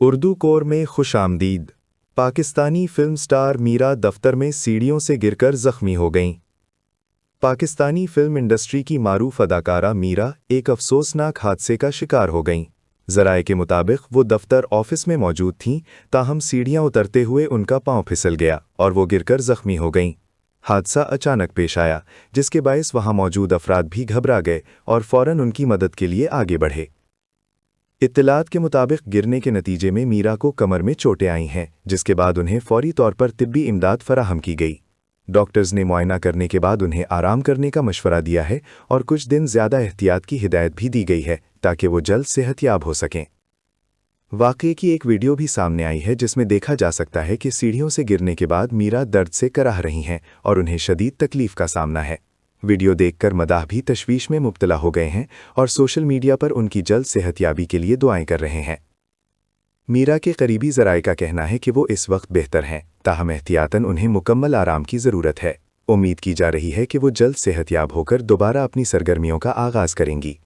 Urdu core में खुश आमदीद। पाकिस्तानी फिल्म स्टार मीरा दफ्तर में सीढ़ियों से गिरकर जख्मी हो गईं। पाकिस्तानी फिल्म इंडस्ट्री की मारूफ अदाकारा मीरा एक अफसोसनाक हादसे का शिकार हो गईं। ज़राए के मुताबिक वो दफ्तर ऑफिस में मौजूद थीं, ताहम सीढ़ियां उतरते हुए उनका पांव फिसल गया और वो गिरकर जख्मी हो गईं। हादसा अचानक पेश आया, जिसके बायस वहां मौजूद अफराद भी घबरा गए और फौरन उनकी मदद के लिए आगे बढ़े। इत्तलात के मुताबिक गिरने के नतीजे में मीरा को कमर में चोटें आई हैं, जिसके बाद उन्हें फौरी तौर पर तिब्बी इमदाद फराहम की गई। डॉक्टर्स ने मुआयना करने के बाद उन्हें आराम करने का मशवरा दिया है और कुछ दिन ज़्यादा एहतियात की हिदायत भी दी गई है ताकि वो जल्द सेहतयाब हो सकें। वाक़ये की एक वीडियो भी सामने आई है जिसमें देखा जा सकता है कि सीढ़ियों से गिरने के बाद मीरा दर्द से कराह रही हैं और उन्हें शदीद तकलीफ का सामना है। वीडियो देखकर मदाह भी तशवीश में मुब्तला हो गए हैं और सोशल मीडिया पर उनकी जल्द सेहतयाबी के लिए दुआएं कर रहे हैं। मीरा के करीबी ज़राए का कहना है कि वो इस वक्त बेहतर हैं, ताहम एहतियातन उन्हें मुकम्मल आराम की ज़रूरत है। उम्मीद की जा रही है कि वो जल्द सेहतयाब होकर दोबारा अपनी सरगर्मियों का आगाज़ करेंगी।